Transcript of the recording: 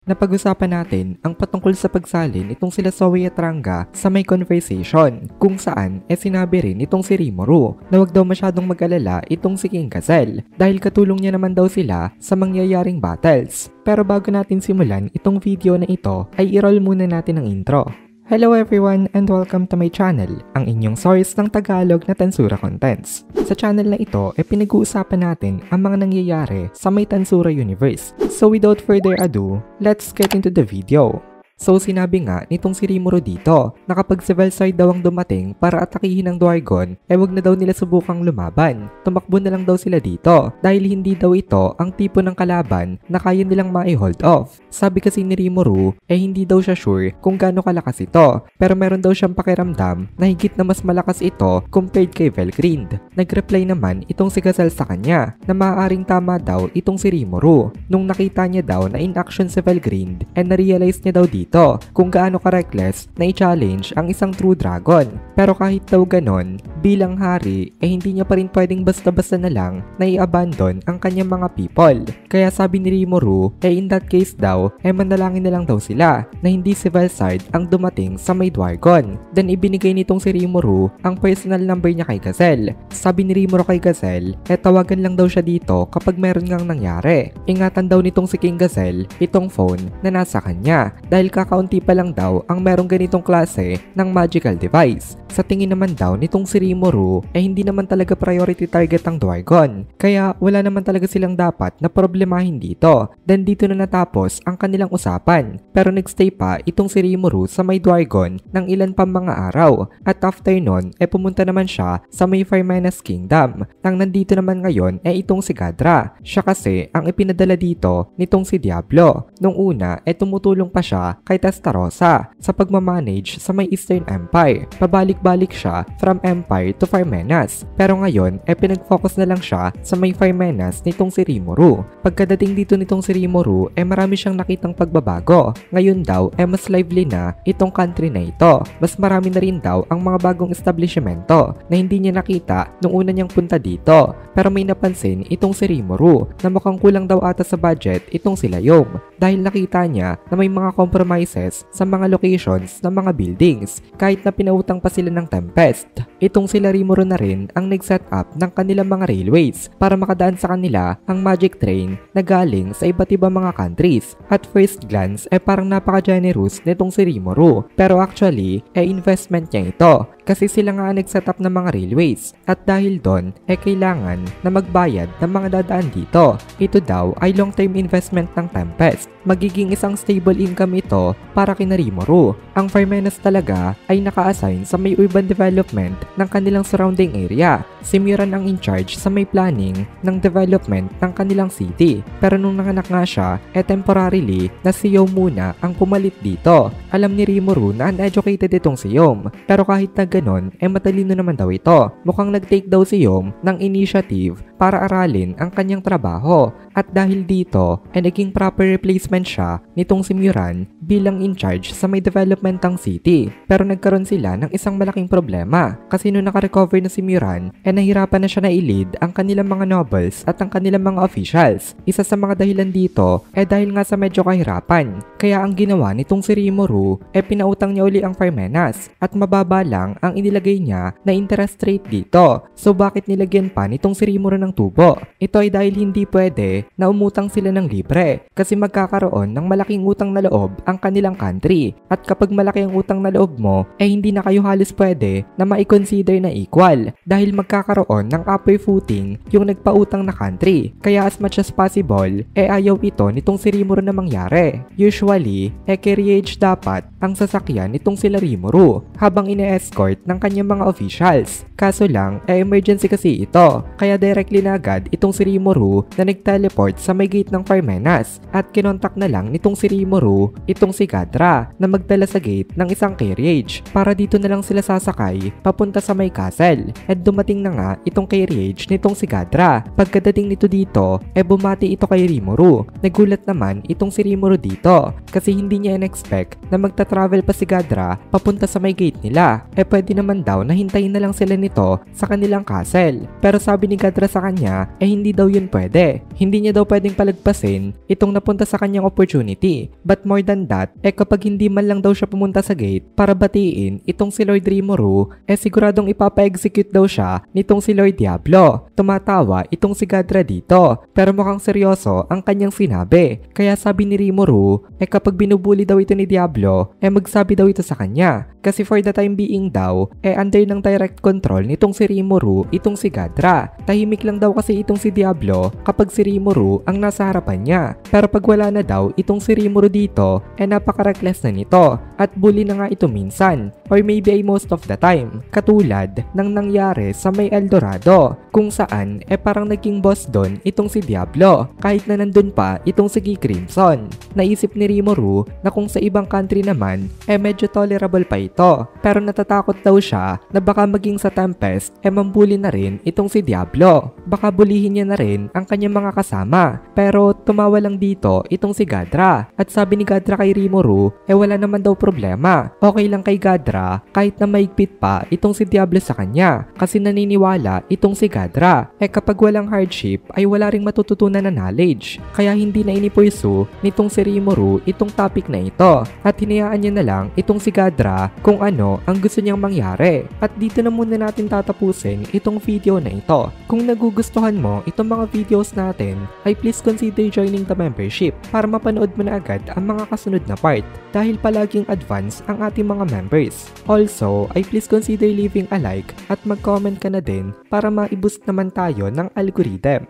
Napag-usapan natin ang patungkol sa pagsalin itong sila Zoe at Ranga sa may conversation kung saan sinabi rin itong si Rimuru na wag daw masyadong mag-alala itong si King Gazelle dahil katulong niya naman daw sila sa mangyayaring battles. Pero bago natin simulan itong video na ito ay i-roll muna natin ang intro. Hello everyone and welcome to my channel, ang inyong source ng Tagalog na Tansura Contents. Sa channel na ito pinag-uusapan natin ang mga nangyayari sa may Tansura universe. So without further ado, let's get into the video. So sinabi nga nitong si Rimuru dito na kapag si Velside daw ang dumating para atakihin ng Dwargon, wag na daw nila subukang lumaban. Tumakbo na lang daw sila dito dahil hindi daw ito ang tipo ng kalaban na kaya nilang ma-hold off. Sabi kasi ni Rimuru hindi daw siya sure kung gaano kalakas ito, pero meron daw siyang pakiramdam na higit na mas malakas ito compared kay Velgrind. Nag-reply naman itong si Gazelle sa kanya na maaaring tama daw itong si Rimuru nung nakita niya daw na in action si Velgrind and na-realize niya daw dito kung gaano ka-reckless na i-challenge ang isang true dragon. Pero kahit daw ganon, bilang hari hindi niya pa rin pwedeng basta-basta na lang na i-abandon ang kanyang mga people. Kaya sabi ni Rimuru in that case daw manalangin na lang daw sila na hindi si Velside ang dumating sa may Dwargon. Then ibinigay nitong si Rimuru ang personal number niya kay Gazelle. Sabi ni Rimuru kay Gazelle tawagan lang daw siya dito kapag meron ngang nangyari. Ingatan daw nitong si King Gazelle itong phone na nasa kanya dahil kakaunti pa lang daw ang merong ganitong klase ng magical device. Sa tingin naman daw nitong si Rimuru hindi naman talaga priority target ang Dwargon, kaya wala naman talaga silang dapat na problemahin dito. Then dito na natapos ang kanilang usapan, pero nagstay pa itong si Rimuru sa may Dwargon ng ilan pang mga araw at after nun pumunta naman siya sa may Firmenas Kingdom. Nang nandito naman ngayon itong si Gadra. Siya kasi ang ipinadala dito nitong si Diablo. Nung una tumutulong pa siya kay Testarossa sa pagmamanage sa may Eastern Empire. Pabalik-balik siya from Empire to Firmenas, pero ngayon pinag-focus na lang siya sa may Firmenas nitong si Rimuru. Pagkadating dito nitong si Rimuru marami siyang nakitang pagbabago. Ngayon daw mas lively na itong country na ito. Mas marami na rin daw ang mga bagong establishmento na hindi niya nakita nung una niyang punta dito. Pero may napansin itong si Rimuru na mukhang kulang daw ata sa budget itong si Layom dahil nakita niya na may mga compromises sa mga locations ng mga buildings kahit na pinautang pa sila ng Tempest. Itong sila Rimuru na rin ang nag-set up ng kanilang mga railways para makadaan sa kanila ang magic train na galing sa iba't ibang mga countries. At first glance parang napaka-generous nitong si Rimuru, pero actually investment niya ito kasi sila nga nag-set up ng mga railways at dahil doon kailangan na magbayad ng mga dadaan dito. Ito daw ay long-term investment ng Tempest. Magiging isang stable income ito para kina Rimuru. Ang Firmenas talaga ay naka-assign sa may urban development ng kanilang surrounding area. Si Muran ang in charge sa may planning ng development ng kanilang city. Pero nung nanganak nga siya, temporarily na si Yom muna ang pumalit dito. Alam ni Rimuru na uneducated itong si Yom, pero kahit na ganon matalino naman daw ito. Mukhang nag-take daw si Yom ng initiative para aralin ang kanyang trabaho. At dahil dito naging proper replacement siya nitong si Muran bilang in charge sa may development ng city. Pero nagkaroon sila ng isang malaking problema kasi nung naka-recover na si Muran nahirapan na siya na i-lead ang kanilang mga nobles at ang kanilang mga officials. Isa sa mga dahilan dito dahil nga sa medyo kahirapan. Kaya ang ginawa nitong si Rimuru pinautang niya uli ang Firmenas at mababa lang ang inilagay niya na interest rate dito. So bakit nilagyan pa nitong si Rimuru ng tubo? Ito ay dahil hindi pwede na umutang sila ng libre kasi magkakaroon ng malaking utang na loob ang kanilang country. At kapag malaki ang utang na loob mo hindi na kayo halos pwede na ma-consider na equal dahil magkakaroon ng upper footing yung nagpautang na country. Kaya as much as possible ayaw ito nitong si Rimuru na mangyari. Usually carriage dapat ang sasakyan nitong sila Rimuru habang ine-escort ng kanyang mga officials. Kaso lang emergency kasi ito kaya directly na agad itong si Rimuru na nag-teleport sa may gate ng Firmenas at kinontak na lang nitong si Rimuru itong si Gadra na magdala sa gate ng isang carriage para dito na lang sila sasakay papunta sa may castle. At dumating na nga itong carriage nitong si Gadra. Pagkadating nito dito bumati ito kay Rimuru. Nagulat naman itong si Rimuru dito kasi hindi niya in-expect na magta-travel pa si Gadra papunta sa may gate nila. Pwede naman daw na hintayin na lang sila nito sa kanilang castle. Pero sabi ni Gadra sa kanya hindi daw yun pwede. Hindi niya daw pwedeng palagpasin itong napunta sa kanyang opportunity. But more than that, kapag hindi man lang daw siya pumunta sa gate para batiin itong si Lord Rimuru, siguradong ipapa-execute daw siya nitong si Lord Diablo. Tumatawa itong si Gadra dito, pero mukhang seryoso ang kanyang sinabi. Kaya sabi ni Rimuru, kapag binubuli daw ito ni Diablo, magsabi daw ito sa kanya. Kasi for the time being daw, under ng direct control nitong si Rimuru, itong si Gadra. Tahimik lang daw kasi itong si Diablo kapag si Rimuru ang nasa harapan niya. Pero pag wala na daw itong si Rimuru dito, napaka-reckless na nito. At bully na nga ito minsan, or maybe ay most of the time. Katulad ng nangyari sa may Eldorado, kung saan parang naging boss doon itong si Diablo, kahit na nandun pa itong si Key Crimson. Naisip ni Rimuru na kung sa ibang country naman, medyo tolerable pa ito. Pero natatakot daw siya na baka maging sa Tempest, mambuli na rin itong si Diablo. Baka bulihin niya na rin ang kanyang mga kasama. Pero tumawa lang dito itong si Gadra. At sabi ni Gadra kay Rimuru, wala naman daw problema. Okay lang kay Gadra kahit na maigpit pa itong si Diablo sa kanya. Kasi naniniwala itong si Gadra, kapag walang hardship ay wala ring matututunan na knowledge. Kaya hindi na inipursu nitong si Rimuru itong topic na ito. At hinayaan niya na lang itong si Gadra kung ano ang gusto niyang mangyari. At dito na muna natin tatapusin itong video na ito. Kung nagugustuhan mo itong mga videos natin, ay please consider joining the membership para mapanood mo na agad ang mga kasunod na part dahil palaging advance ang ating mga members. Also, ay please consider leaving a like at mag-comment ka na din para ma-boost naman tayo ng algorithm.